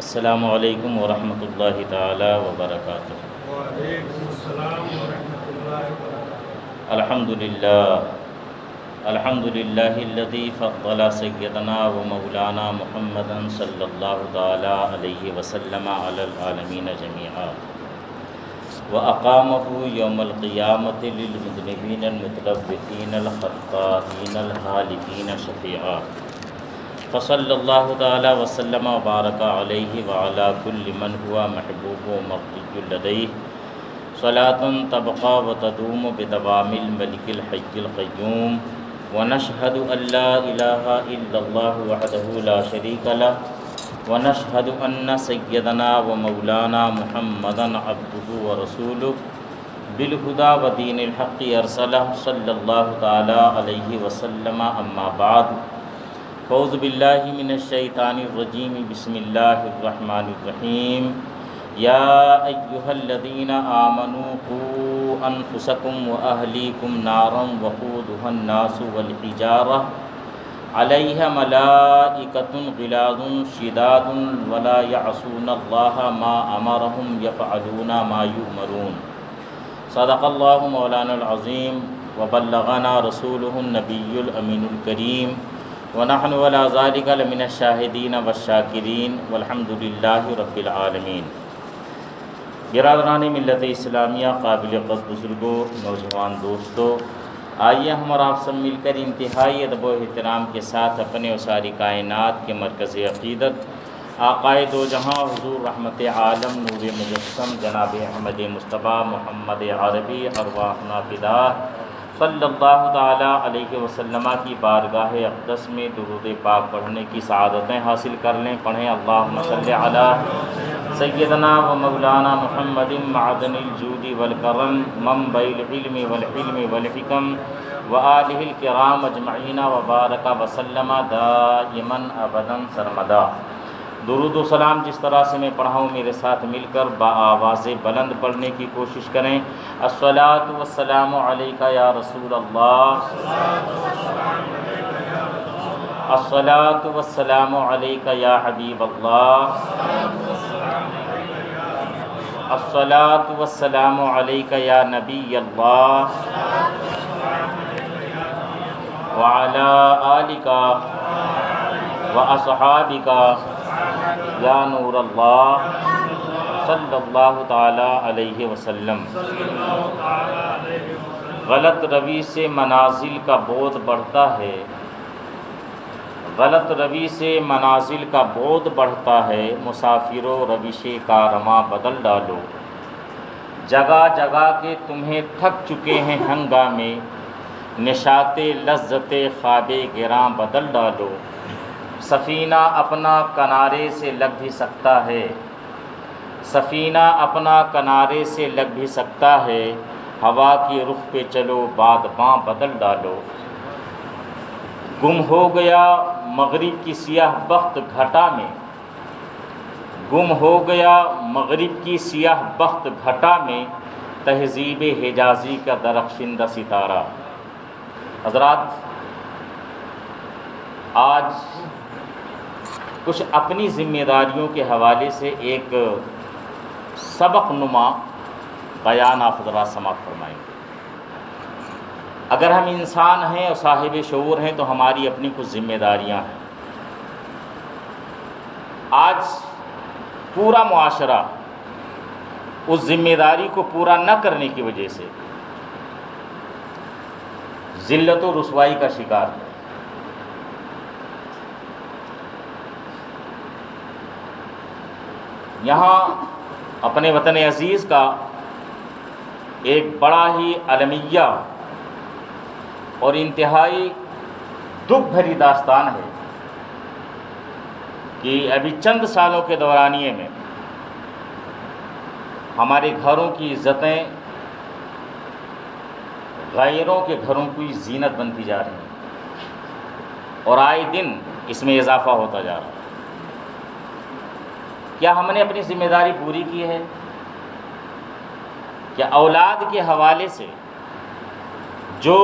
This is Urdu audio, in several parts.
السلام علیکم ورحمۃ اللہ تعالی وبرکاتہ۔ وعلیکم السلام ورحمۃ اللہ وبرکاتہ۔ الحمد للہ الذی فضل سیدنا و مولانا محمدا صلی اللہ تعالی علیہ وسلم علی العالمین جمیعا واقامہ یوم القیامۃ للمذنبین المتلوثین الخطائین الہالکین شفیعا، فصلی اللہ تعالی وسلم وبارک علیہ وعلی کل من ہوا محبوب و مرضی لدیہ صلاۃ تبقى وتدوم بدوام الملک الحی القیوم، ونشہد ان لا الہ الا اللہ وحدہ لا شریک لہ، ونشہد ان سیدنا و مولانا محمدا عبدہ ورسولہ بالہدی ودین الحق ارسلہ صلی اللہ تعالی علیہ وسلم، اما بعد، اعوذ باللہ من الشیطان الرجیم، بسم اللہ الرحمن الرحیم، یا ایہا الذین آمنوا قوا انفسکم واہلیکم نارا وقودها الناس والحجارہ علیہا ملائکۃ غلاظ شداد ولا یعصون اللہ ما امرہم یفعلون ما یؤمرون۔ صدق اللہ مولانا العظیم وبلغنا رسولہ النبی الامین الکریم، ونحن علی ذلک لمن الشاہدین والشاکرین والحمد للہ رب العالمین۔ برادران ملت اسلامیہ، قابل قدر بزرگوں، نوجوان دوستوں، آئیے ہم اور آپ سب مل کر انتہائی ادب و احترام کے ساتھ اپنے و ساری کائنات کے مرکز عقیدت آقائے دو جہاں حضور رحمت عالم نور مجسم جناب احمد مصطفیٰ محمد عربی ارواحنا فداہ صلی اللہ تعالی علیہ وسلم کی بارگاہ اقدس میں درود پاک پڑھنے کی سعادتیں حاصل کر لیں۔ پڑھیں اللہم صلی علی سیدنا و مولانا محمد معدن الجود والکرم منبع العلم والحلم والحکم وآلہ الکرام اجمعین وبارک وسلم دائما ابدا سرمدا۔ درود و سلام جس طرح سے میں پڑھاؤں میرے ساتھ مل کر بآواز بلند پڑھنے کی کوشش کریں۔ الصلاۃ والسلام علیک یا رسول اللہ، الصلاۃ والسلام علیک یا حبیب اللہ، الصلاۃ والسلام علیک یا نبی اللہ، وعلی آلک واصحابک یا نور اللہ صلی اللہ تعالی علیہ وسلم۔ غلط روی سے منازل کا بعد بڑھتا ہے، غلط روی سے منازل کا بعد بڑھتا ہے، مسافرو روش کارواں بدل ڈالو، جگہ جگہ کے تمہیں تھک چکے ہیں ہنگامے، نشاط لذت خواب گراں بدل ڈالو، سفینہ اپنا کنارے سے لگ بھی سکتا ہے، سفینہ اپنا کنارے سے لگ بھی سکتا ہے، ہوا کی رخ پہ چلو بادباں بدل ڈالو، گم ہو گیا مغرب کی سیاہ بخت گھٹا میں، گم ہو گیا مغرب کی سیاہ بخت گھٹا میں، تہذیب حجازی کا درخشندہ ستارہ۔ حضرات، آج کچھ اپنی ذمہ داریوں کے حوالے سے ایک سبق نما بیان آپ حضرات سماعت فرمائیں گے۔ اگر ہم انسان ہیں اور صاحب شعور ہیں تو ہماری اپنی کچھ ذمہ داریاں ہیں۔ آج پورا معاشرہ اس ذمہ داری کو پورا نہ کرنے کی وجہ سے ذلت و رسوائی کا شکار ہے۔ یہاں اپنے وطن عزیز کا ایک بڑا ہی المیہ اور انتہائی دکھ بھری داستان ہے کہ ابھی چند سالوں کے دورانیے میں ہمارے گھروں کی عزتیں غیروں کے گھروں کی زینت بنتی جا رہی ہیں اور آئے دن اس میں اضافہ ہوتا جا رہا ہے۔ کیا ہم نے اپنی ذمہ داری پوری کی ہے؟ کیا اولاد کے حوالے سے جو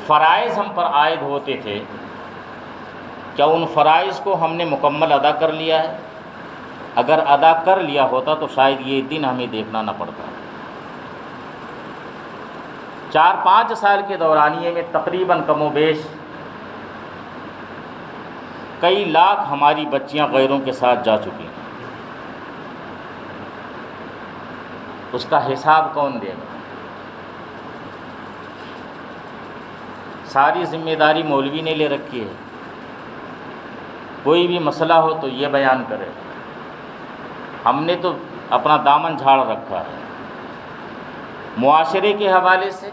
فرائض ہم پر عائد ہوتے تھے کیا ان فرائض کو ہم نے مکمل ادا کر لیا ہے؟ اگر ادا کر لیا ہوتا تو شاید یہ دن ہمیں دیکھنا نہ پڑتا۔ 4-5 سال کے دورانیے میں تقریباً کم و بیش کئی لاکھ ہماری بچیاں غیروں کے ساتھ جا چکی ہیں۔ اس کا حساب کون دے گا؟ ساری ذمہ داری مولوی نے لے رکھی ہے۔ کوئی بھی مسئلہ ہو تو یہ بیان کرے، ہم نے تو اپنا دامن جھاڑ رکھا ہے۔ معاشرے کے حوالے سے،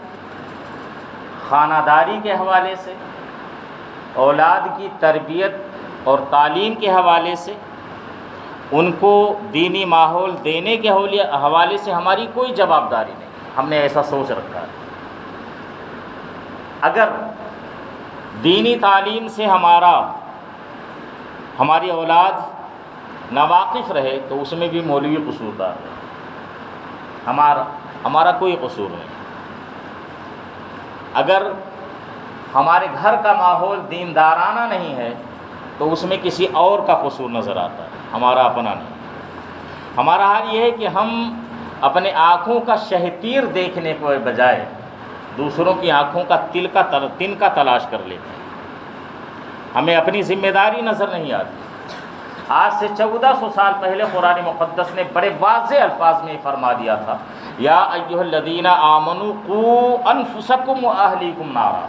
خانہ داری کے حوالے سے، اولاد کی تربیت اور تعلیم کے حوالے سے، ان کو دینی ماحول دینے کے حوالے سے ہماری کوئی جواب داری نہیں۔ ہم نے ایسا سوچ رکھا ہے۔ اگر دینی تعلیم سے ہماری اولاد ناواقف رہے تو اس میں بھی مولوی قصوردار ہے، ہمارا کوئی قصور نہیں۔ اگر ہمارے گھر کا ماحول دیندارانہ نہیں ہے تو اس میں کسی اور کا قصور نظر آتا ہے، ہمارا اپنا نہیں۔ ہمارا حال یہ ہے کہ ہم اپنے آنکھوں کا شہتیر دیکھنے کے بجائے دوسروں کی آنکھوں کا تن کا تلاش کر لیتے ہیں۔ ہمیں اپنی ذمہ داری نظر نہیں آتی۔ آج سے 1400 سال پہلے قرآن مقدس نے بڑے واضح الفاظ میں فرما دیا تھا، یا ایھا الذین آمنوا قوا انفسکم واہلیکم نارا،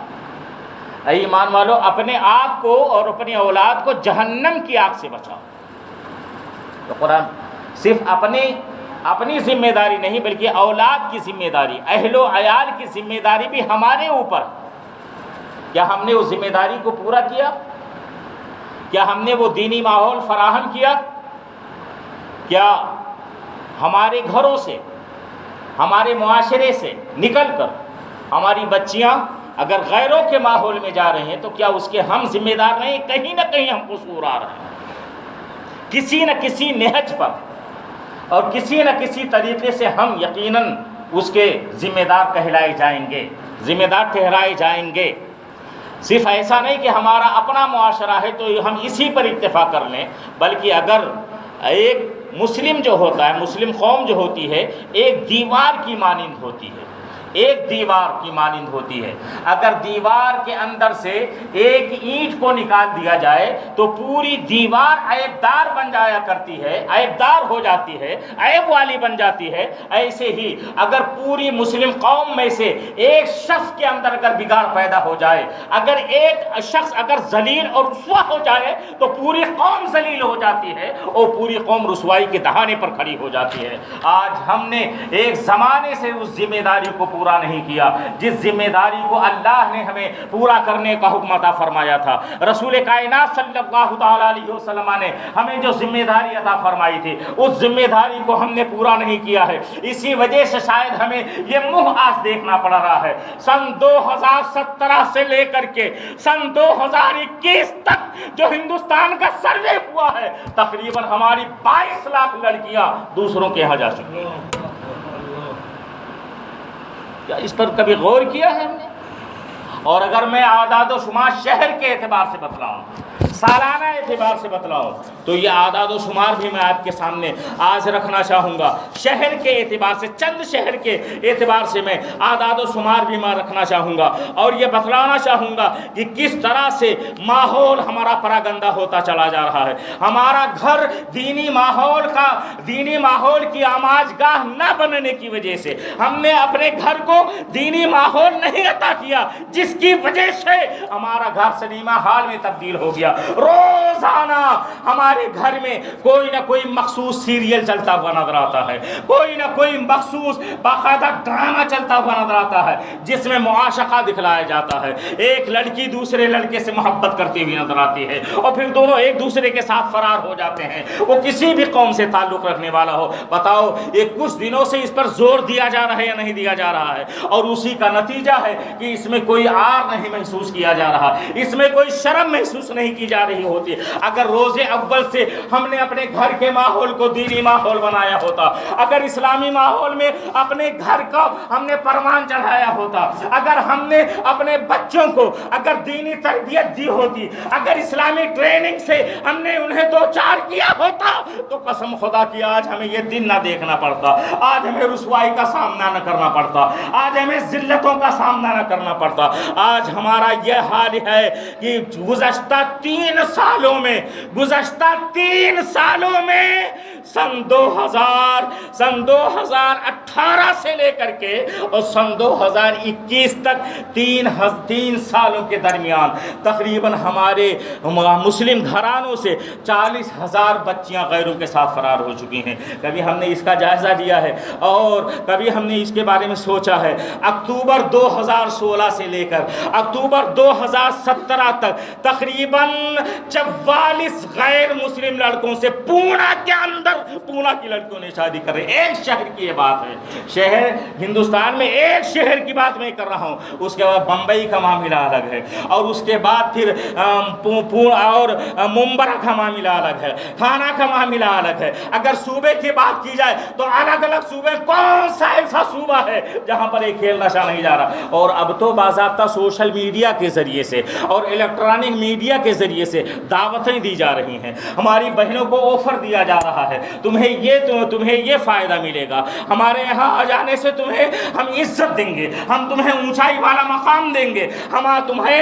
اے ایمان والو اپنے آپ کو اور اپنی اولاد کو جہنم کی آگ سے بچاؤ۔ تو قرآن صرف اپنی ذمہ داری نہیں بلکہ اولاد کی ذمہ داری، اہل و عیال کی ذمہ داری بھی ہمارے اوپر۔ کیا ہم نے اس ذمہ داری کو پورا کیا؟ کیا ہم نے وہ دینی ماحول فراہم کیا؟ کیا ہمارے گھروں سے، ہمارے معاشرے سے نکل کر ہماری بچیاں اگر غیروں کے ماحول میں جا رہے ہیں تو کیا اس کے ہم ذمہ دار نہیں؟ کہیں نہ کہیں ہم قصوروار ہیں، کسی نہ کسی نہج پر اور کسی نہ کسی طریقے سے ہم یقیناً اس کے ذمہ دار کہلائے جائیں گے، ذمہ دار ٹھہرائے جائیں گے۔ صرف ایسا نہیں کہ ہمارا اپنا معاشرہ ہے تو ہم اسی پر اکتفا کر لیں، بلکہ اگر ایک مسلم جو ہوتا ہے، مسلم قوم جو ہوتی ہے، ایک دیوار کی مانند ہوتی ہے، ایک دیوار کی مانند ہوتی ہے۔ اگر دیوار کے اندر سے ایک اینٹ کو نکال دیا جائے تو پوری دیوار عیب دار بن جایا کرتی ہے، عیب دار ہو جاتی ہے، عیب والی بن جاتی ہے۔ ایسے ہی اگر پوری مسلم قوم میں سے ایک شخص کے اندر اگر بگاڑ پیدا ہو جائے، اگر ایک شخص اگر ذلیل اور رسوا ہو جائے تو پوری قوم ذلیل ہو جاتی ہے اور پوری قوم رسوائی کے دہانے پر کھڑی ہو جاتی ہے۔ آج ہم نے ایک زمانے سے اس ذمہ داری کو پورا نہیں کیا جس ذمہ داری کو اللہ نے ہمیں پورا کرنے کا حکم عطا فرمایا تھا۔ رسول کائنات صلی اللہ تعالی علیہ وسلم نے ہمیں جو ذمہ داری عطا فرمائی تھی اس ذمہ داری کو ہم نے پورا نہیں کیا ہے، اسی وجہ سے شاید ہمیں یہ منہ آج دیکھنا پڑ رہا ہے۔ سن 2017 سے لے کر کے سن 2021 تک جو ہندوستان کا سروے ہوا ہے تقریباً ہماری 22 لاکھ لڑکیاں دوسروں کے یہاں جا چکی ہیں۔ کیا اس پر کبھی غور کیا ہے ہم نے؟ اور اگر میں اعداد و شمار شہر کے اعتبار سے بتلاؤں، سالانہ اعتبار سے بتلاؤں تو یہ اعداد و شمار بھی میں آپ کے سامنے آج رکھنا چاہوں گا۔ شہر کے اعتبار سے، چند شہر کے اعتبار سے میں اعداد و شمار بھی میں رکھنا چاہوں گا اور یہ بتلانا چاہوں گا کہ کس طرح سے ماحول ہمارا پراگندہ ہوتا چلا جا رہا ہے۔ ہمارا گھر دینی ماحول کی آماج گاہ نہ بننے کی وجہ سے ہم نے اپنے گھر کو دینی ماحول نہیں عطا کیا، جس کی وجہ سے ہمارا گھر سنیما ہال میں تبدیل ہو گیا۔ روزانہ ہمارے گھر میں کوئی نہ کوئی مخصوص سیریل چلتا ہوا نظر آتا ہے، کوئی نہ کوئی مخصوص باقاعدہ ڈرامہ چلتا ہوا نظر آتا ہے جس میں معاشقہ دکھلایا جاتا ہے۔ ایک لڑکی دوسرے لڑکے سے محبت کرتی ہوئی نظر آتی ہے اور پھر دونوں ایک دوسرے کے ساتھ فرار ہو جاتے ہیں، وہ کسی بھی قوم سے تعلق رکھنے والا ہو۔ بتاؤ یہ کچھ دنوں سے اس پر زور دیا جا رہا ہے یا نہیں دیا جا رہا ہے؟ اور اسی کا نتیجہ ہے کہ اس میں کوئی عار نہیں محسوس کیا جا رہا، اس میں کوئی شرم محسوس نہیں کی جا رہی ہوتی۔ اگر روز اول سے ہم نے اپنے گھر کے ماحول کو دینی ماحول بنایا ہوتا، اگر اسلامی ماحول میں اپنے گھر کا ہم نے پروان چڑھایا ہوتا، اگر ہم نے اپنے بچوں کو اگر دینی تربیت دی ہوتی، اگر اسلامی ٹریننگ سے ہم نے انہیں دو چار کیا ہوتا، تو قسم خدا کی آج ہمیں یہ دن نہ دیکھنا پڑتا، آج ہمیں رسوائی کا سامنا نہ کرنا پڑتا، آج ہمیں ذلتوں کا سامنا نہ کرنا پڑتا۔ آج ہمارا یہ حال ہے کہ گزشتہ 3 سالوں میں سن 2018 سے لے کر کے اور سن 2021 تک 3 سالوں کے درمیان تقریباً ہمارے مسلم گھرانوں سے 40,000 بچیاں غیروں کے ساتھ فرار ہو چکی ہیں۔ کبھی ہم نے اس کا جائزہ لیا ہے اور کبھی ہم نے اس کے بارے میں سوچا ہے؟ اکتوبر 2016 سے لے کر اکتوبر 2017 تک تقریباً 44 غیر مسلم لڑکوں سے پونا کی لڑکیوں نے شادی کر رہے۔ ایک شہر کی یہ بات ہے، شہر ہندوستان میں ایک شہر کی بات میں کر رہا ہوں، اس کے بعد بمبئی کا معاملہ الگ ہے، اور اس کے بعد پھر اور ممبرا کا معاملہ الگ ہے، تھانہ کا معاملہ الگ ہے۔ اگر صوبے کی بات کی جائے تو الگ الگ صوبے، کون سا ایسا صوبہ ہے جہاں پر ایک کھیل نشہ نہیں جا رہا؟ اور اب تو باضابطہ سوشل میڈیا کے ذریعے سے اور الیکٹرانک میڈیا کے ذریعے سے دعوتیں دی جا رہی ہیں، ہماری بہنوں کو آفر دیا جا رہا ہے، تمہیں یہ فائدہ ملے گا، ہمارے یہاں آ جانے سے ہم عزت دیں گے، ہم تمہیں اونچائی والا مقام دیں گے، تمہیں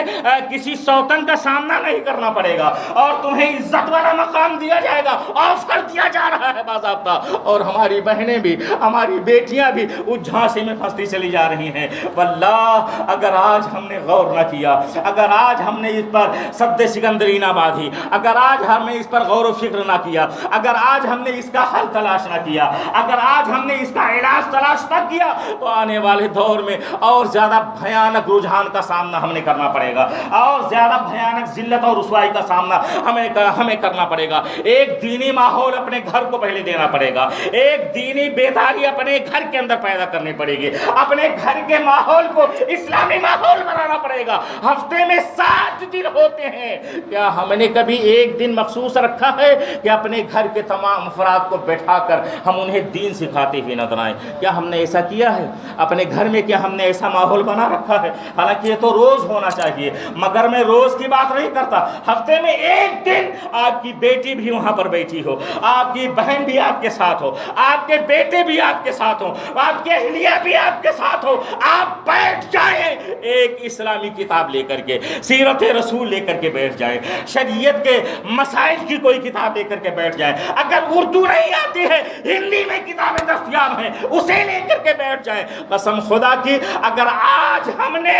کسی سوتن کا سامنا نہیں کرنا پڑے گا، اور تمہیں عزت والا مقام دیا جائے گا، آفر دیا جا رہا ہے باضابطہ۔ اور ہماری بہنیں بھی، ہماری بیٹیاں بھی اس جھانسے میں پھنستی چلی جا رہی ہیں۔ واللہ اگر آج ہم نے غور نہ کیا، اگر آج ہم نے اس پر سد سکندری نہ باندھی، اگر آج ہم نے اس پر غور و فکر نہ کیا، اگر آج ہم نے اس کا حل تلاش نہ کیا، اگر آج ہم نے اس کا علاج تلاش نہ کیا، تو آنے والے دور میں اور زیادہ بھیانک رجحان کا سامنا ہمیں کرنا پڑے گا، اور زیادہ بھیانک ذلت اور رسوائی کا سامنا ہمیں کرنا پڑے گا۔ ایک دینی ماحول اپنے گھر کو پہلے دینا پڑے گا، ایک دینی بیداری اپنے گھر کے اندر پیدا کرنی پڑے گی، اپنے گھر کے ماحول کو اسلامی ماحول بنانا پڑے گا۔ ہفتے میں 7 دن ہوتے ہیں، کیا ہم نے کبھی ایک دن مخصوص رکھا ہے کہ اپنے گھر کے تمام افراد کو بیٹھا کر ہم انہیں دین سکھاتے ہوئے نظر آئیں؟ کیا ہم نے ایسا کیا ہے اپنے گھر میں؟ کیا ہم نے ایسا ماحول بنا رکھا ہے؟ حالانکہ یہ تو روز ہونا چاہیے، مگر میں روز کی بات نہیں کرتا، ہفتے میں ایک دن آپ کی بیٹی بھی وہاں پر بیٹھی ہو، آپ کی بہن بھی آپ کے ساتھ ہو، آپ کے بیٹے بھی آپ کے ساتھ ہو، آپ کی اہلیہ بھی آپ کے ساتھ ہو، آپ بیٹھ جائیں، ایک اسلامی کتاب لے کر کے، سیرت رسول لے کر کے بیٹھ جائیں، شریعت کے مسائل کی کوئی کتاب لے کر کے بیٹھ جائیں، اگر اردو نہیں آتی ہے ہندی میں کتابیں دستیاب ہیں اسے لے کر کے بیٹھ جائیں۔ قسم خدا کی اگر آج ہم نے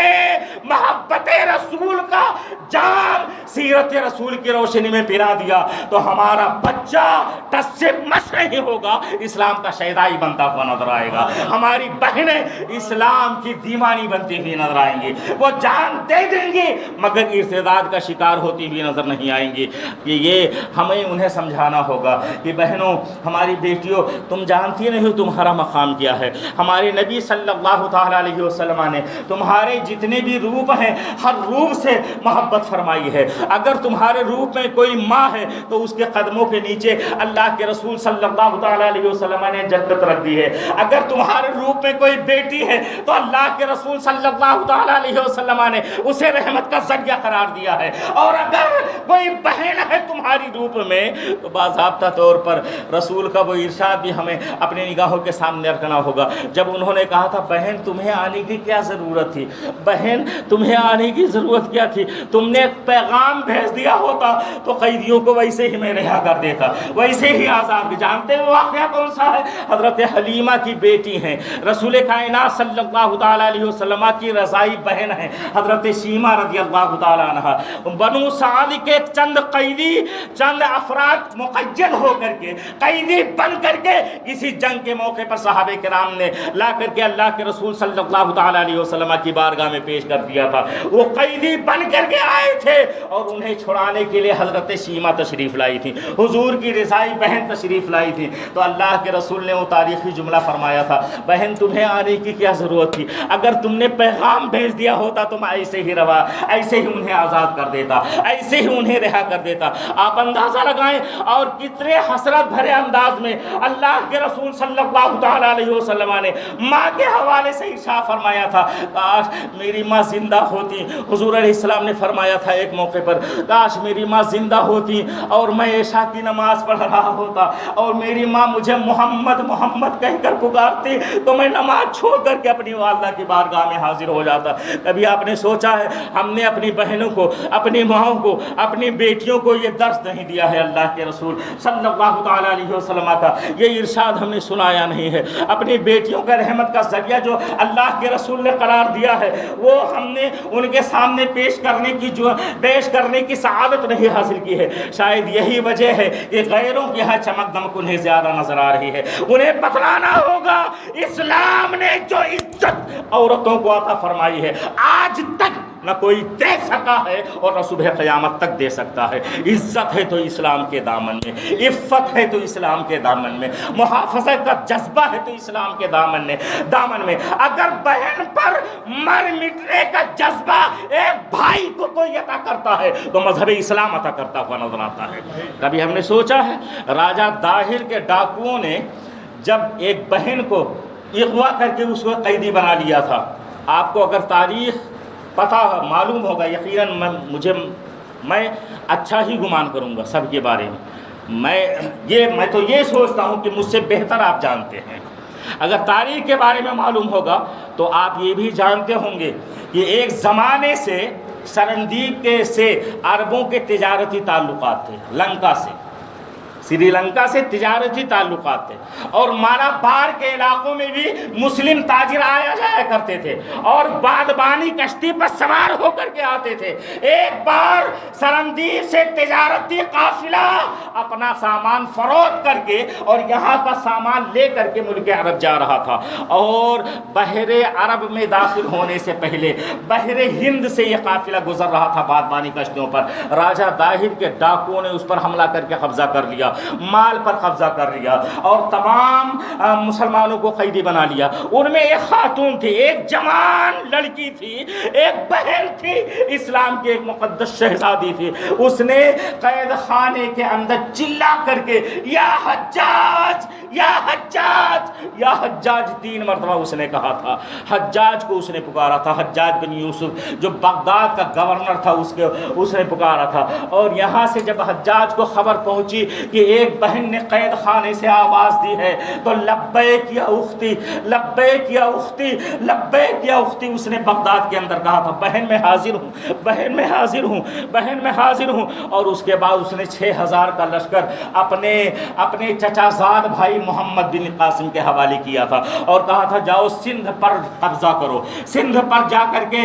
محبت رسول کا جام سیرت رسول کی روشنی میں پلا دیا تو ہمارا بچہ ٹس سے مس نہیں ہوگا، اسلام کا شیدائی بنتا ہوا نظر آئے گا، ہماری بہنیں اسلام کی دیوانی بنتی ہوئی نظر آئیں گی، وہ جان دے دیں گی مگر ارتداد کا شکار ہوتی ہوئی نظر نہیں آئیں گی۔ یہ ہمیں انہیں سمجھانا ہوگا کہ بہنوں، ہماری بیٹیوں، تم جانتی نہیں تمہارا مقام کیا ہے۔ ہمارے نبی صلی اللہ تعالیٰ علیہ وسلم نے تمہارے جتنے بھی روپ ہیں ہر روپ سے محبت فرمائی ہے۔ اگر تمہارے روپ میں کوئی ماں ہے تو اس کے قدموں کے نیچے اللہ کے رسول صلی اللہ تعالیٰ علیہ وسلم نے جنت رکھ دی ہے۔ اگر تمہارے روپ میں کوئی بیٹی ہے تو اللہ کے رسول صلی اللہ تعالیٰ علیہ وسلم نے اسے رحمت کا ذریعہ قرار دیا ہے۔ اور اگر کوئی بہن ہے تمہاری روپ میں تو باضابطہ طور پر رسول کا وہ ارشاد بھی ہمیں اپنی نگاہوں کے سامنے رکھنا ہوگا۔ جب انہوں نے کہا تھا بہن تمہیں آنے کی کیا ضرورت تھی، بہن تمہیں آنے کی ضرورت کیا تھی، تم نے ایک پیغام بھیج دیا ہوتا تو قیدیوں کو ویسے ہی میں رہا کر دیتا، ویسے ہی آزاد۔ جانتے ہو واقعہ کون سا ہے؟ حضرت حلیمہ کی بیٹی ہیں، رسول کائنات صلی اللہ تعالیٰ علیہ وسلم کی رضائی بہن ہیں، حضرت شیمہ رضی اللہ تعالیٰ عنہ۔ بنو سعد کے چند قیدی، چند افراد مقید ہو کر کے قیدی بن کر کے کسی جنگ کے موقع پر صحابہ کرام نے لا کر کے اللہ کے رسول صلی اللہ تعالیٰ علیہ وسلم کی بارگاہ میں پیش کر دیا تھا. وہ قیدی بن کر کے آئے تھے اور انہیں چھڑانے کے لیے حضرت شیمہ تشریف لائی تھی, حضور کی رضائی بہن تشریف لائی تھی. تو اللہ کے رسول نے وہ تاریخی جملہ فرمایا تھا, بہن تمہیں آنے کی کیا ضرورت تھی, اگر تم نے پیغام بھیج دیا ہوتا تو میں ایسے ہی انہیں آزاد کر دیتا, ایسے ہی انہیں رہا کر دیتا. آپ اندازہ لگائیں اور کتنے حسرت بھرے انداز میں اللہ کے رسول صلی اللہ تعالیٰ علیہ وسلم نے ماں کے حوالے سے ارشاد فرمایا تھا, کاش میری ماں زندہ ہوتی. حضور علیہ السلام نے فرمایا تھا ایک موقع پر, کاش میری ماں زندہ ہوتی اور میں عشاء کی نماز پڑھ رہا ہوتا اور میری ماں مجھے محمد محمد کہہ کر پکارتی تو میں نماز چھوڑ کر کے اپنی والدہ کی بارگاہ میں حاضر ہو جاتا. کبھی آپ نے سوچا ہے ہم نے اپنی بہنوں کو, اپنی ماؤں کو, اپنی بیٹیوں کو یہ درس نہیں دیا ہے؟ اللہ کے رسول صلی اللہ تعالیٰ علیہ وسلم کا یہ ارشاد ہم نے سنایا نہیں ہے؟ اپنی بیٹیوں کا رحمت کا ذریعہ جو اللہ کے رسول نے قرار دیا ہے وہ ہم نے ان کے سامنے پیش کرنے کی سعادت نہیں حاصل کی ہے. شاید یہی وجہ ہے کہ غیروں کی یہاں چمک دمک انہیں زیادہ نظر آ رہی ہے. انہیں بتلانا ہوگا اسلام نے جو عزت عورتوں کو عطا فرمائی ہے آج تک نہ کوئی دے سکا ہے اور نہ صبح قیامت تک دے سکتا ہے. عزت ہے تو اسلام کے دامن میں, عفت ہے تو اسلام کے دامن میں, محافظت کا جذبہ ہے تو اسلام کے دامن میں. اگر بہن پر مر مٹنے کا جذبہ ایک بھائی کو کوئی عطا کرتا ہے تو مذہب اسلام عطا کرتا ہوا نظر آتا ہے. کبھی ہم نے سوچا ہے راجہ داہر کے ڈاکوؤں نے جب ایک بہن کو اغوا کر کے اس کو قیدی بنا لیا تھا, آپ کو اگر تاریخ پتہ معلوم ہوگا یقیناً میں اچھا ہی گمان کروں گا سب کے بارے میں. میں تو یہ سوچتا ہوں کہ مجھ سے بہتر آپ جانتے ہیں. اگر تاریخ کے بارے میں معلوم ہوگا تو آپ یہ بھی جانتے ہوں گے کہ ایک زمانے سے سرندیپ سے عربوں کے تجارتی تعلقات تھے. لنکا سے, سری لنکا سے تجارتی تعلقات تھے اور مالابار کے علاقوں میں بھی مسلم تاجر آیا جایا کرتے تھے اور بادبانی کشتی پر سوار ہو کر کے آتے تھے. ایک بار سرندیپ سے تجارتی قافلہ اپنا سامان فروخت کر کے اور یہاں کا سامان لے کر کے ملک عرب جا رہا تھا اور بحر عرب میں داخل ہونے سے پہلے بحر ہند سے یہ قافلہ گزر رہا تھا بادبانی کشتیوں پر. راجہ داہر کے ڈاکوؤں نے اس پر حملہ کر کے قبضہ کر لیا, مال پر قبضہ کر لیا اور تمام مسلمانوں کو قیدی بنا لیا. ان میں ایک خاتون تھی, ایک جوان لڑکی تھی, ایک بہن تھی, اسلام کی ایک مقدس شہزادی تھی. اس نے قید خانے کے اندر چلا کر کے یا حجاج یا حجاج یا حجاج 3 مرتبہ اس نے کہا تھا. حجاج کو اس نے پکارا تھا, حجاج بن یوسف جو بغداد کا گورنر تھا اس نے پکارا تھا. اور یہاں سے جب حجاج کو خبر پہنچی کہ ایک بہن نے قید خانے سے آواز دی ہے تو لبیک یا اختی, لبیک یا اختی, لبیک یا اختی اس نے بغداد کے اندر کہا تھا, بہن میں حاضر ہوں, بہن میں حاضر ہوں, بہن میں حاضر ہوں. اور اس کے بعد اس نے 6000 کا لشکر اپنے چچا زاد بھائی محمد بن قاسم کے حوالے کیا تھا اور کہا تھا جاؤ سندھ پر قبضہ کرو, سندھ پر جا کر کے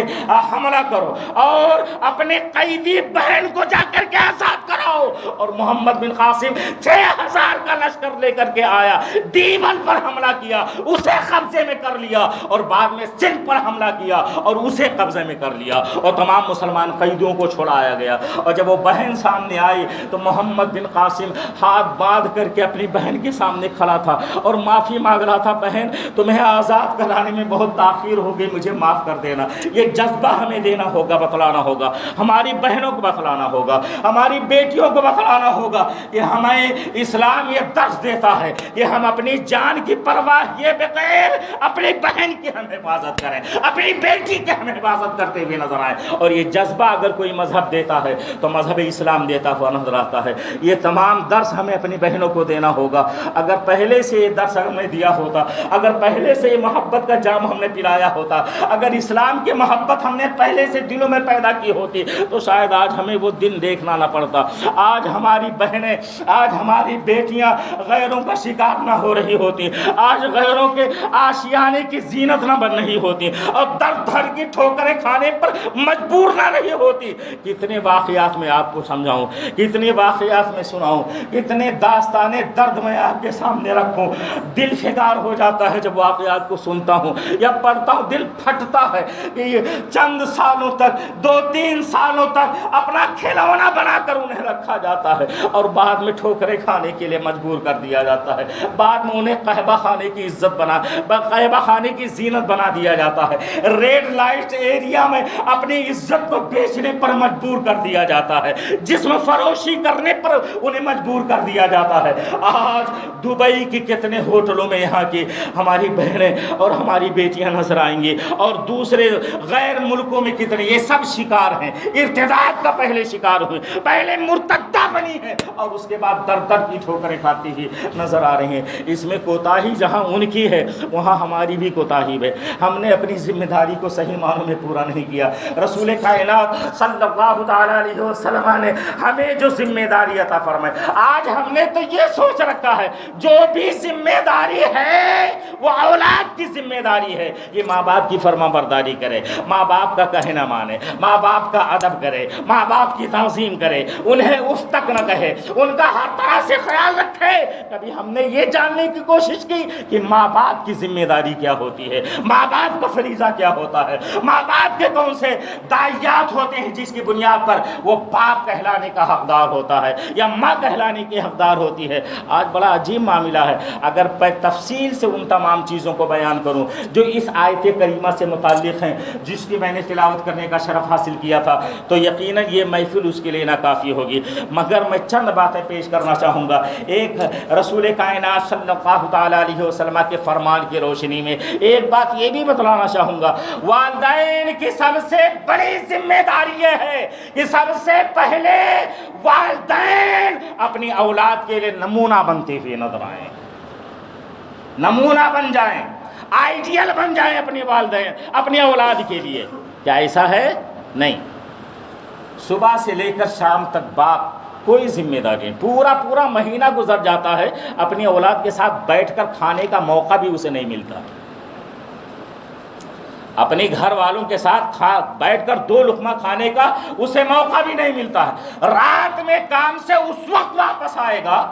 حملہ کرو اور اپنے قیدی بہن کو جا کر کے آزاد کراؤ. اور محمد بن قاسم 6000 کا لشکر لے کر کے آیا, دیوبند پر حملہ کیا, اسے قبضے میں کر لیا اور بعد میں سندھ پر حملہ کیا اور اسے قبضے میں کر لیا اور تمام مسلمان قیدیوں کو چھڑایا گیا. اور جب وہ بہن سامنے آئی تو محمد بن قاسم ہاتھ باندھ کر کے اپنی بہن کے سامنے کھڑا تھا اور معافی مانگ رہا تھا, بہن تمہیں آزاد کرانے میں بہت تاخیر ہو گئی, مجھے معاف کر دینا. یہ جذبہ ہمیں دینا ہوگا, بتلانا ہوگا, ہماری بہنوں کو بتلانا ہوگا, ہماری بیٹیوں کو بتلانا ہوگا کہ ہمیں اسلام یہ درس دیتا ہے کہ ہم اپنی جان کی پرواہ کیے بغیر اپنی بہن کی ہم حفاظت کریں, اپنی بیٹی کی ہم حفاظت کرتے ہوئے نظر آئیں. اور یہ جذبہ اگر کوئی مذہب دیتا ہے تو مذہب اسلام دیتا ہوا نظر آتا ہے. یہ تمام درس ہمیں اپنی بہنوں کو دینا ہوگا. اگر پہلے سے یہ درس ہم نے دیا ہوتا, اگر پہلے سے یہ محبت کا جام ہم نے پلایا ہوتا, اگر اسلام کی محبت ہم نے پہلے سے دلوں میں پیدا کی ہوتی تو شاید آج ہمیں وہ دن دیکھنا نہ پڑتا. آج ہماری بہنیں, آج آج ہماری بیٹیاں غیروں کا شکار نہ ہو رہی ہوتی، آج غیروں کے آشیانے کی زینت نہ بن رہی ہوتی، اور در دھر کی ٹھوکریں کھانے پر مجبور نہ رہی ہوتی۔ کتنے واقعات میں آپ کو سمجھاؤں، کتنے واقعات میں سناؤں، کتنے داستانے درد میں آپ کے سامنے رکھوں، دل فگار ہو جاتا ہے جب واقعات کو سنتا ہوں یا پڑھتا ہوں، دل پھٹتا ہے کہ یہ چند سالوں تک، 2-3 سالوں تک اپنا کھلونا بنا کر انہیں رکھا جاتا ہے اور بعد میں ٹھوکریں کھانے کے لیے مجبور کر دیا جاتا ہے، بعد میں انہیں قہبہ خانے کی عزت قہبہ خانے کی زینت بنا دیا جاتا ہے، ریڈ لائٹ ایریا میں اپنی عزت کو بیچنے پر مجبور کر دیا جاتا ہے، جسم فروشی کرنے پر انہیں مجبور کر دیا جاتا ہے۔ آج دبئی کی کتنے ہوٹلوں میں یہاں کی ہماری بہنیں اور ہماری بیٹیاں نظر آئیں گی، اور دوسرے غیر ملکوں میں کتنے، یہ سب شکار ہیں، ارتداد کا پہلے شکار ہوئے، پہلے مرتدہ بنی ہے اور اس کے بعد در در کی ٹھوکریں کھاتی ہوئی نظر آ رہی ہیں۔ اس میں کوتاہی جہاں ان کی ہے وہاں ہماری بھی کوتاہی ہے، ہم نے اپنی ذمہ داری کو صحیح معنوں میں پورا نہیں کیا۔ رسول کائنات صلی اللہ تعالی علیہ وسلم نے ہمیں جو ذمہ داری عطا فرمائے، آج ہم نے تو یہ سوچ رکھا ہے جو بھی ذمہ داری ہے وہ اولاد کی ذمہ داری ہے، یہ ماں باپ کی فرما برداری کرے، ماں باپ کا کہنا مانے، ماں باپ کا ادب کرے، ماں باپ کی تعظیم کرے، انہیں اف تک نہ کہے، ان کا ہر طرح سے خیال رکھے۔ کبھی ہم نے یہ جاننے کی کوشش کی کہ ماں باپ کی ذمہ داری کیا ہوتی ہے، ماں باپ کا فریضہ کیا ہوتا ہے، ماں باپ کے کون سے داعیات ہوتے ہیں جس کی بنیاد پر وہ باپ کہلانے کا حقدار ہوتا ہے یا ماں کہلانے کی حقدار ہوتی ہے۔ آج بڑا عجیب معاملہ ہے، اگر میں تفصیل سے ان تمام چیزوں کو بیان کروں جو اس آیت کریمہ سے متعلق ہیں، جس کی میں نے تلاوت کرنے کا شرف حاصل کیا تھا، تو یقیناً یہ محفل اس کے لیے ناکافی ہوگی، مگر میں چند باتیں پیش کرنا چاہوں گا۔ ایک رسول کائنات صلی اللہ تعالیٰ علیہ وسلم کے فرمان کی روشنی میں ایک بات یہ بھی بتلانا چاہوں گا، والدین کی سب سے بڑی ذمہ داری یہ ہے کہ سب سے پہلے والدین اپنی اولاد کے لیے نمونہ بنتے ہوئے نظر آئیں، نمونہ بن جائیں، آئیڈیل بن جائیں اپنے والدین اپنی اولاد کے لیے۔ کیا ایسا ہے؟ نہیں۔ صبح سے لے کر شام تک باپ کوئی ذمہ داری نہیں، پورا مہینہ گزر جاتا ہے، اپنی اولاد کے ساتھ بیٹھ کر کھانے کا موقع بھی اسے نہیں ملتا، اپنے گھر والوں کے ساتھ بیٹھ کر 2 لقمہ کھانے کا اسے موقع بھی نہیں ملتا ہے۔ رات میں کام سے اس وقت واپس آئے گا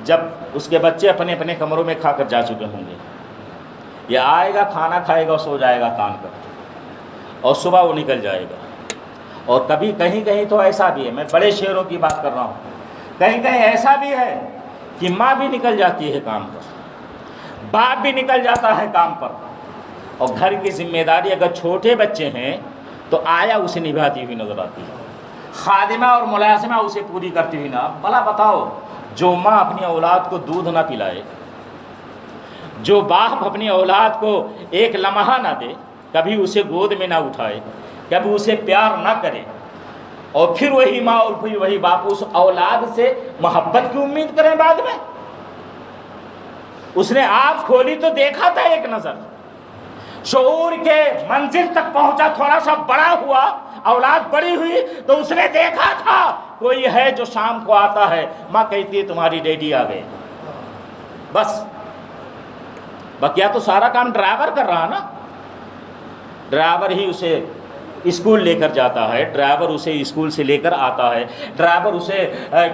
جب اس کے بچے اپنے اپنے کمروں میں کھا کر جا چکے ہوں گے، یہ آئے گا، کھانا کھائے گا، سو جائے گا کام کر، اور صبح وہ نکل جائے گا۔ اور کبھی کہیں تو ایسا بھی ہے، میں بڑے شہروں کی بات کر رہا ہوں، کہیں ایسا بھی ہے کہ ماں بھی نکل جاتی ہے کام پر، باپ بھی نکل جاتا ہے کام پر، اور گھر کی ذمہ داری اگر چھوٹے بچے ہیں تو آیا اسے نبھاتی ہوئی نظر آتی ہے، خادمہ اور ملازمہ اسے پوری کرتی ہوئی نہ۔ بھلا بتاؤ، جو ماں اپنی اولاد کو دودھ نہ پلائے، جو باپ اپنی اولاد کو ایک لمحہ نہ دے، کبھی اسے گود میں نہ اٹھائے، کبھی اسے پیار نہ کرے، اور پھر وہی ماں اور پھر وہی باپ اس اولاد سے محبت کی امید کریں بعد میں۔ اس نے آنکھ کھولی تو دیکھا تھا ایک نظر، شعور کے منزل تک پہنچا، تھوڑا سا بڑا ہوا، اولاد بڑی ہوئی تو اس نے دیکھا تھا کوئی ہے جو شام کو آتا ہے، ماں کہتی ہے تمہاری ڈیڈی آ گئے، بس بقیہ تو سارا کام ڈرائیور کر رہا نا، ڈرائیور ہی اسے اسکول لے کر جاتا ہے، ڈرائیور اسے اسکول سے لے کر آتا ہے، ڈرائیور اسے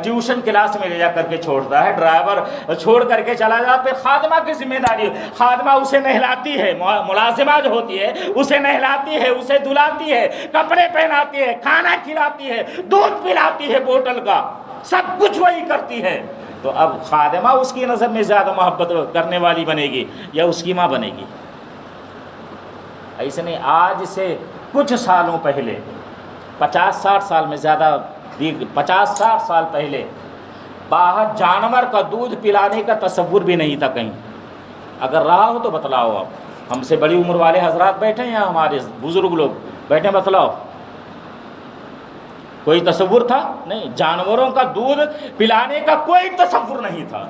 ٹیوشن کلاس میں لے جا کر کے چھوڑتا ہے، ڈرائیور چھوڑ کر کے چلا جاتا ہے۔ پھر خادمہ کی ذمہ داری، خادمہ اسے نہلاتی ہے، ملازمہ جو ہوتی ہے اسے نہلاتی ہے، اسے دھلاتی ہے، کپڑے پہناتی ہے، کھانا کھلاتی ہے، دودھ پلاتی ہے بوتل کا، سب کچھ وہی کرتی ہے۔ تو اب خادمہ اس کی نظر میں زیادہ محبت کرنے والی بنے گی یا اس کی ماں بنے گی؟ ایسے نہیں۔ آج سے کچھ سالوں پہلے، 50-60 سال میں زیادہ، 50-60 سال پہلے باہر جانور کا دودھ پلانے کا تصور بھی نہیں تھا کہیں، اگر رہا ہو تو بتلاؤ۔ آپ ہم سے بڑی عمر والے حضرات بیٹھے ہیں، ہمارے بزرگ لوگ بیٹھے، بتلاؤ کوئی تصور تھا؟ نہیں، جانوروں کا دودھ پلانے کا کوئی تصور نہیں تھا۔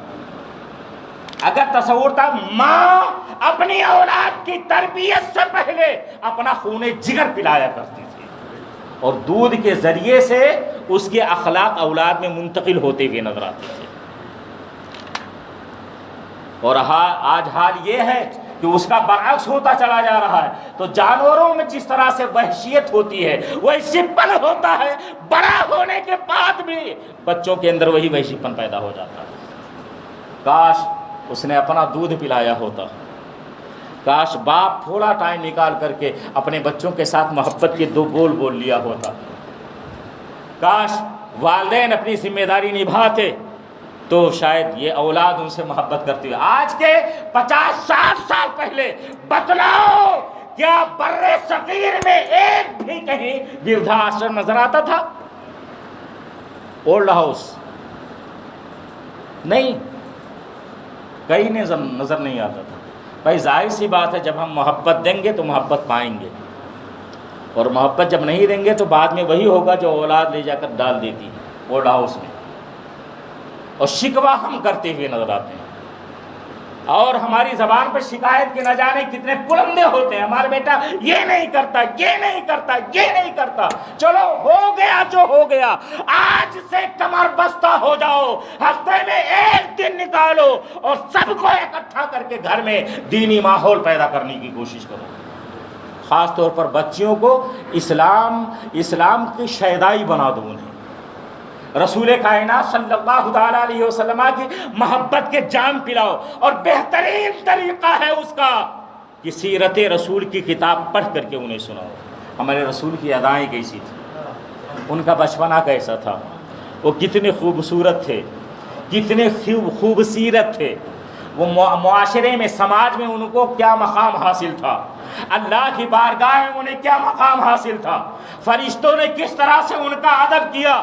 اگر تصور تھا، ماں اپنی اولاد کی تربیت سے پہلے اپنا خون جگر پلایا کرتی تھی، اور دودھ کے ذریعے سے اس کے اخلاق اولاد میں منتقل ہوتے ہوئے نظر آتے تھے۔ اور آج حال یہ ہے کہ اس کا برعکس ہوتا چلا جا رہا ہے. تو جانوروں میں جس طرح سے وحشیت ہوتی ہے ویسے پن ہوتا ہے، بڑا ہونے کے بعد بھی بچوں کے اندر وہی وحشی پن پیدا ہو جاتا ہے. کاش اس نے اپنا دودھ پلایا ہوتا، کاش باپ تھوڑا ٹائم نکال کر کے اپنے بچوں کے ساتھ محبت کے 2 بول بول لیا ہوتا، کاش والدین اپنی ذمہ داری نبھاتے تو شاید یہ اولاد ان سے محبت کرتی ہے. آج کے 50-60 سال پہلے بتلاؤ کیا بر صغیر میں ایک بھی کہیں وردھا آشرم نظر آتا تھا؟ اولڈ ہاؤس نہیں، کہیں نظر نہیں آتا تھا. بھائی ظاہر سی بات ہے جب ہم محبت دیں گے تو محبت پائیں گے، اور محبت جب نہیں دیں گے تو بعد میں وہی ہوگا جو اولاد لے جا کر ڈال دیتی ہے اولڈ ہاؤس میں، اور شکوہ ہم کرتے ہوئے نظر آتے ہیں. اور ہماری زبان پر شکایت کے نہ جانے کتنے پلندے ہوتے ہیں، ہمارا بیٹا یہ نہیں کرتا، یہ نہیں کرتا، یہ نہیں کرتا. چلو ہو گیا جو ہو گیا، آج سے کمر بستہ ہو جاؤ، ہفتے میں 1 دن نکالو اور سب کو اکٹھا کر کے گھر میں دینی ماحول پیدا کرنے کی کوشش کرو. خاص طور پر بچیوں کو اسلام کی شیدائی بنا دو، انہیں رسول کائنات صلی اللہ تعالیٰ علیہ وسلم کی محبت کے جام پلاؤ. اور بہترین طریقہ ہے اس کا کہ سیرت رسول کی کتاب پڑھ کر کے انہیں سناؤ. ہمارے رسول کی ادائیں کیسی تھی، ان کا بچپنا کیسا تھا، وہ کتنے خوبصورت تھے، کتنے خوب سیرت تھے، وہ معاشرے میں سماج میں ان کو کیا مقام حاصل تھا، اللہ کی بارگاہ میں انہیں کیا مقام حاصل تھا، فرشتوں نے کس طرح سے ان کا ادب کیا،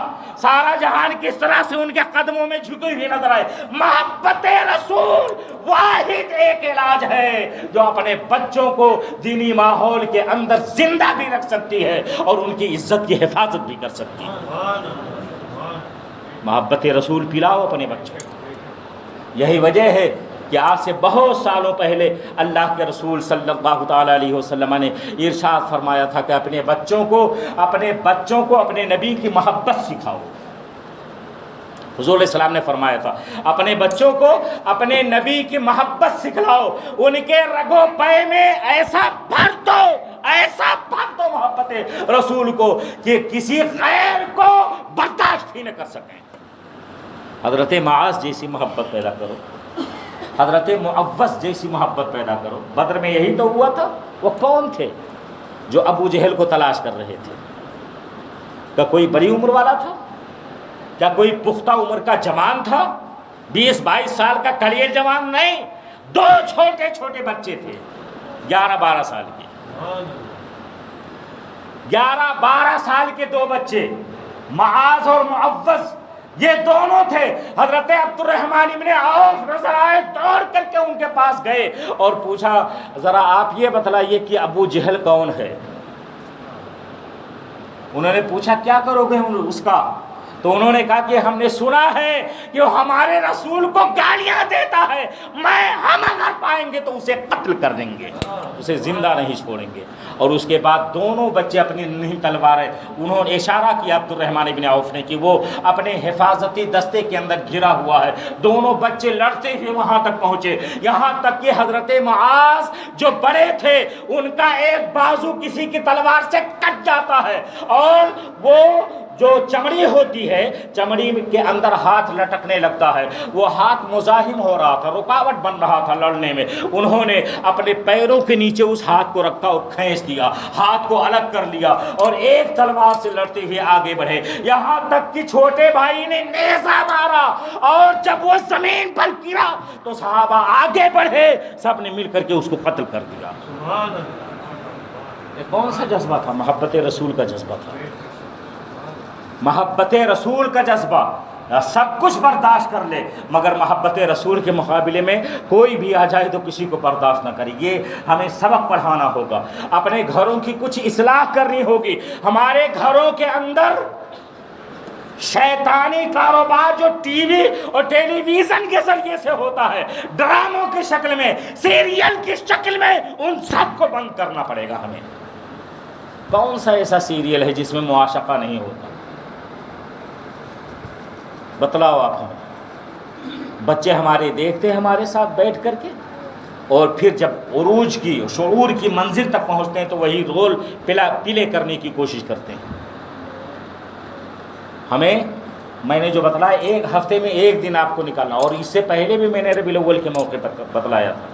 سارا جہان کس طرح سے ان کے قدموں میں جھکے ہوئے نظر آئے. محبت رسول واحد ایک علاج ہے جو اپنے بچوں کو دینی ماحول کے اندر زندہ بھی رکھ سکتی ہے اور ان کی عزت کی حفاظت بھی کر سکتی ہے. محبت رسول پلاؤ اپنے بچوں کو. یہی وجہ ہے کہ آج سے بہت سالوں پہلے اللہ کے رسول صلی اللہ تعالیٰ علیہ وسلم نے ارشاد فرمایا تھا کہ اپنے بچوں کو اپنے نبی کی محبت سکھاؤ. حضور علیہ السلام نے فرمایا تھا اپنے بچوں کو اپنے نبی کی محبت سکھلاؤ، ان کے رگو پے میں ایسا بھر دو محبت رسول کو کہ کسی غیر کو برداشت ہی نہ کر سکیں. حضرت معاذ جیسی محبت پیدا کرو، حضرت معوذ جیسی محبت پیدا کرو. بدر میں یہی تو ہوا تھا. وہ کون تھے جو ابو جہل کو تلاش کر رہے تھے؟ کیا کوئی بڑی عمر والا تھا؟ کیا کوئی پختہ عمر کا جوان تھا؟ 20-22 سال کا کلیئر جوان نہیں، 2 چھوٹے چھوٹے بچے تھے 11-12 سال کے. 11-12 سال کے 2 بچے معاذ اور معوذ، یہ دونوں تھے. حضرت عبد الرحمن ابن عوف نظر آئے، دوڑ کر کے ان کے پاس گئے اور پوچھا ذرا آپ یہ بتلائیے کہ ابو جہل کون ہے؟ انہوں نے پوچھا کیا کرو گے اس کا؟ تو انہوں نے کہا کہ ہم نے سنا ہے کہ وہ ہمارے رسول کو گالیاں دیتا ہے، ہم اگر پائیں گے تو اسے قتل کر دیں گے، اسے زندہ نہیں چھوڑیں گے. اور اس کے بعد دونوں بچے اپنی نہیں تلواریں، انہوں نے اشارہ کیا عبد الرحمن ابن عوف نے کہ وہ اپنے حفاظتی دستے کے اندر گرا ہوا ہے. دونوں بچے لڑتے ہوئے وہاں تک پہنچے، یہاں تک کہ حضرت معاذ جو بڑے تھے ان کا ایک بازو کسی کی تلوار سے کٹ جاتا ہے، اور وہ جو چمڑی ہوتی ہے، چمڑی کے اندر ہاتھ لٹکنے لگتا ہے، وہ ہاتھ مزاحم ہو رہا تھا، رکاوٹ بن رہا تھا لڑنے میں. انہوں نے اپنے پیروں کے نیچے اس ہاتھ کو رکھا اور کھینچ دیا، ہاتھ کو الگ کر لیا اور ایک تلوار سے لڑتے ہوئے آگے بڑھے، یہاں تک کہ چھوٹے بھائی نے نیزہ مارا اور جب وہ زمین پر گرا تو صحابہ آگے بڑھے، سب نے مل کر کے اس کو قتل کر دیا. یہ کون سا جذبہ تھا؟ محبت رسول کا جذبہ تھا. محبت رسول کا جذبہ سب کچھ برداشت کر لے، مگر محبت رسول کے مقابلے میں کوئی بھی آ جائے تو کسی کو برداشت نہ کرے. یہ ہمیں سبق پڑھانا ہوگا، اپنے گھروں کی کچھ اصلاح کرنی ہوگی. ہمارے گھروں کے اندر شیطانی کاروبار جو ٹی وی اور ٹیلی ویژن کے ذریعے سے ہوتا ہے، ڈراموں کی شکل میں، سیریل کی شکل میں، ان سب کو بند کرنا پڑے گا ہمیں. کون سا ایسا سیریل ہے جس میں معاشقہ نہیں ہوتا؟ بتلاؤ آپ ہمیں. بچے ہمارے دیکھتے ہیں ہمارے ساتھ بیٹھ کر کے، اور پھر جب عروج کی شعور کی منزل تک پہنچتے ہیں تو وہی رول پلے کرنے کی کوشش کرتے ہیں۔ ہمیں میں نے جو بتلایا 1 ہفتے میں 1 دن آپ کو نکالنا، اور اس سے پہلے بھی میں نے ربیع الاول کے موقع پر بتلایا تھا،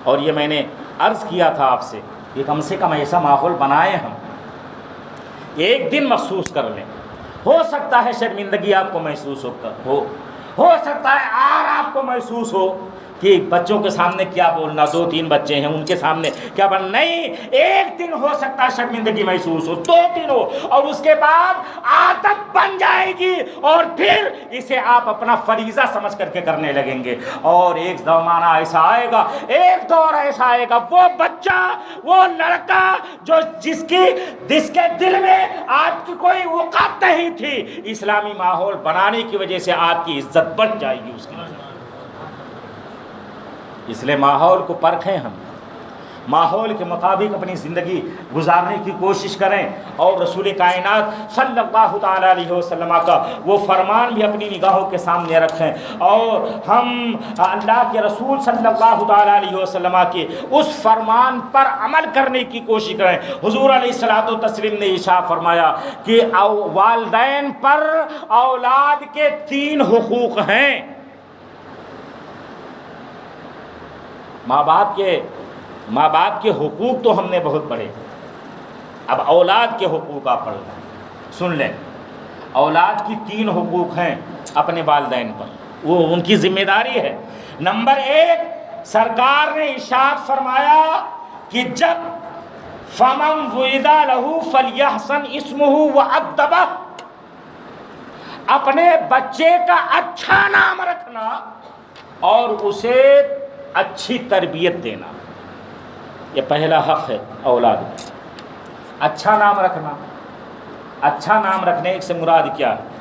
اور یہ میں نے عرض کیا تھا آپ سے کہ کم سے کم ایسا ماحول بنائیں، ہم 1 دن مخصوص کر لیں۔ ہو سکتا ہے شرمندگی آپ کو محسوس ہو سکتا ہے آپ کو محسوس ہو کہ بچوں کے سامنے کیا بولنا، 2-3 بچے ہیں ان کے سامنے کیا بولنا، نہیں، 1 دن ہو سکتا ہے شرمندگی محسوس ہو، 2 دن ہو، اور اس کے بعد عادت بن جائے گی، اور پھر اسے آپ اپنا فریضہ سمجھ کر کے کرنے لگیں گے، اور ایک زمانہ ایسا آئے گا، ایک دور ایسا آئے گا، وہ بچہ، وہ لڑکا جس کے دل میں آپ کی کوئی وقت نہیں تھی، اسلامی ماحول بنانے کی وجہ سے آپ کی عزت بڑھ جائے گی اس کی۔ اس لیے ماحول کو پرکھیں، ہم ماحول کے مطابق اپنی زندگی گزارنے کی کوشش کریں، اور رسول کائنات صلی اللہ تعالیٰ علیہ وسلم کا وہ فرمان بھی اپنی نگاہوں کے سامنے رکھیں، اور ہم اللہ کے رسول صلی اللہ تعالیٰ علیہ وسلم کے اس فرمان پر عمل کرنے کی کوشش کریں۔ حضور علیہ الصلوۃ والتسلیم نے ارشاد فرمایا کہ والدین پر اولاد کے 3 حقوق ہیں۔ ماں باپ کے حقوق تو ہم نے بہت بڑے، اب اولاد کے حقوق آپ پڑھ لیں، سن لیں۔ اولاد کی 3 حقوق ہیں اپنے والدین پر، وہ ان کی ذمہ داری ہے۔ نمبر 1، سرکار نے ارشاد فرمایا کہ جب فمن ولد لہ فلیحسن اسمہ وادبہ، اپنے بچے کا اچھا نام رکھنا اور اسے اچھی تربیت دینا، یہ پہلا حق ہے اولاد کا۔ اچھا نام رکھنا، اچھا نام رکھنے سے مراد کیا ہے؟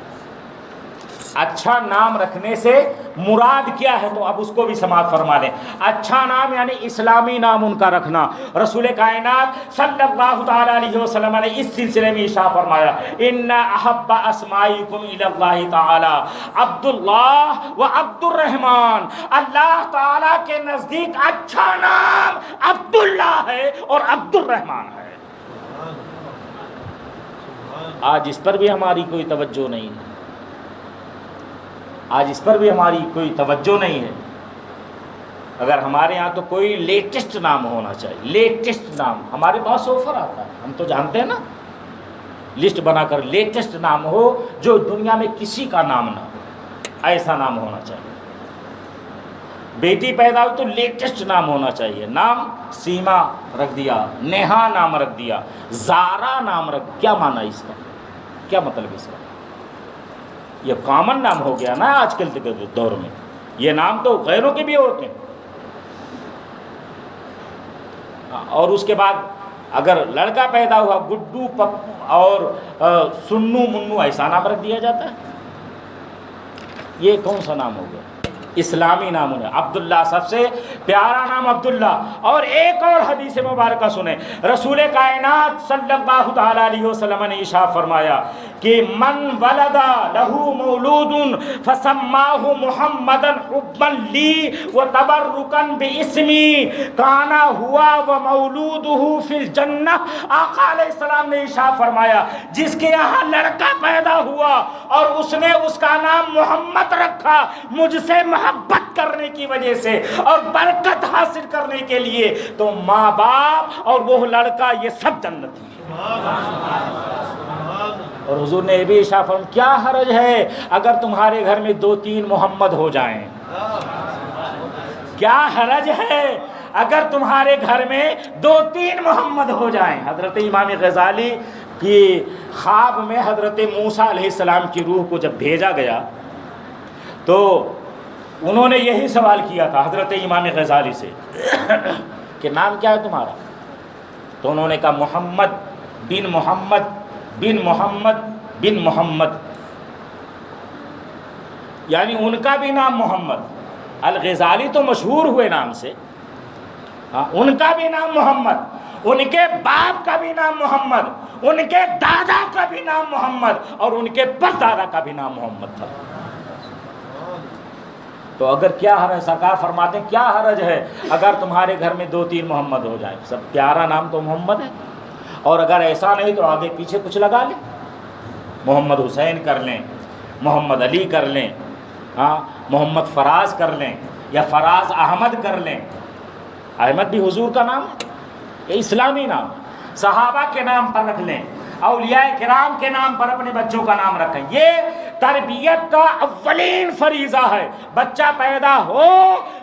اچھا نام رکھنے سے مراد کیا ہے؟ تو اب اس کو بھی سماعت فرما لیں۔ اچھا نام یعنی اسلامی نام ان کا رکھنا۔ رسول کائنات صلی اللہ تعالیٰ علیہ وسلم نے اس سلسلے میں ارشاد فرمایا، ان احب اسمائکم الی اللہ تعالی عبداللہ و عبد الرحمن، اللہ تعالیٰ کے نزدیک اچھا نام عبداللہ ہے اور عبد الرحمن ہے۔ آج اس پر بھی ہماری کوئی توجہ نہیں ہے، آج اس پر بھی ہماری کوئی توجہ نہیں ہے۔ اگر ہمارے ہاں تو کوئی لیٹسٹ نام ہونا چاہیے، لیٹسٹ نام ہمارے پاس آفر آتا ہے، ہم تو جانتے ہیں نا، لسٹ بنا کر لیٹسٹ نام ہو جو دنیا میں کسی کا نام نہ ہو، ایسا نام ہونا چاہیے۔ بیٹی پیدا ہوئی تو لیٹسٹ نام ہونا چاہیے، نام سیما رکھ دیا، نیہا نام رکھ دیا، زارا نام رکھ، کیا معنی اس کا، کیا مطلب اس کا؟ یہ کامن نام ہو گیا نا آج کل کے دور میں، یہ نام تو غیروں کے بھی ہوتے ہیں۔ اور اس کے بعد اگر لڑکا پیدا ہوا، گڈو، پپو اور سنو، منو، ایسا نام رکھ دیا جاتا ہے۔ یہ کون سا نام ہو گیا؟ اسلامی نام ہے عبداللہ، سب سے پیارا نام عبداللہ۔ اور ایک اور حدیث مبارکہ سنیں، رسول کائنات صلی اللہ تعالیٰ علیہ وسلم نے ارشاد فرمایا کہ من ولد لہ مولود فسماہ محمدا حبا لی وتبرکا باسمی کان ہوا ومولودہ فی الجنہ۔ آقا علیہ السلام نے ارشاد فرمایا، جس کے یہاں لڑکا پیدا ہوا اور اس نے اس کا نام محمد رکھا، مجھ سے محبت کرنے کی وجہ سے اور برکت حاصل کرنے کے لیے، تو ماں باپ اور وہ لڑکا یہ سب جنتی ہے۔ اور حضور نے یہ بھی ارشاد فرمایا، کیا حرج ہے اگر تمہارے گھر میں 2-3 محمد ہو جائیں؟ کیا حرج ہے اگر تمہارے گھر میں 2-3 محمد ہو جائیں؟ حضرت امام غزالی کی خواب میں حضرت موسیٰ علیہ السلام کی روح کو جب بھیجا گیا تو انہوں نے یہی سوال کیا تھا حضرت امام غزالی سے کہ نام کیا ہے تمہارا؟ تو انہوں نے کہا محمد بن محمد بن محمد بن محمد، یعنی ان کا بھی نام محمد۔ الغزالی تو مشہور ہوئے نام سے، ان کا بھی نام محمد، ان کے باپ کا بھی نام محمد، ان کے دادا کا بھی نام محمد، اور ان کے پردادا کا بھی نام محمد تھا۔ تو اگر کیا حرج، سرکار فرماتے ہیں کیا حرج ہے اگر تمہارے گھر میں 2-3 محمد ہو جائیں، سب پیارا نام تو محمد ہے، اور اگر ایسا نہیں تو آگے پیچھے کچھ لگا لیں، محمد حسین کر لیں، محمد علی کر لیں، ہاں محمد فراز کر لیں، یا فراز احمد کر لیں۔ احمد بھی حضور کا نام ہے، یہ اسلامی نام ہے، صحابہ کے نام پر رکھ لیں، اولیاء کرام کے نام پر اپنے بچوں کا نام رکھیں۔ یہ تربیت کا اولین فریضہ ہے، بچہ پیدا ہو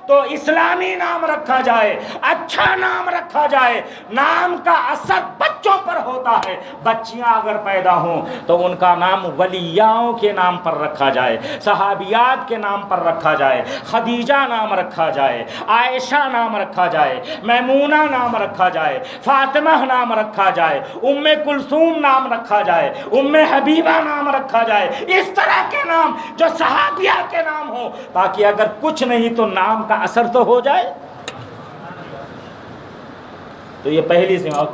تو اسلامی نام رکھا جائے، اچھا نام رکھا جائے، نام کا اثر بچوں پر ہوتا ہے۔ بچیاں اگر پیدا ہوں تو ان کا نام ولیاؤں کے نام پر رکھا جائے، صحابیات کے نام پر رکھا جائے، خدیجہ نام رکھا جائے، عائشہ نام رکھا جائے، میمونہ نام رکھا جائے، فاطمہ نام رکھا جائے، ام کلثوم نام رکھا جائے، ام حبیبہ نام رکھا جائے، اس طرح کے نام جو صحابیہ کے نام ہوں، تاکہ اگر کچھ نہیں تو نام کا اثر تو ہو جائے۔ تو یہ پہلی ذمہ، اور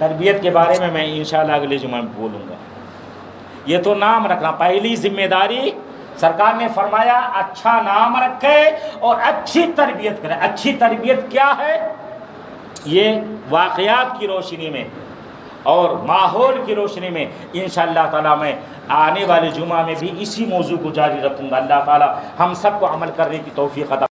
تربیت کے بارے میں انشاءاللہ اگلے جمعہ میں بولوں گا۔ یہ تو نام رکھنا پہلی ذمہ داری، سرکار نے فرمایا اچھا نام رکھے اور اچھی تربیت کرے۔ اچھی تربیت کیا ہے؟ یہ واقعات کی روشنی میں اور ماحول کی روشنی میں انشاءاللہ تعالیٰ میں آنے والے جمعہ میں بھی اسی موضوع کو جاری رکھوں گا۔ اللہ تعالیٰ ہم سب کو عمل کرنے کی توفیق عطا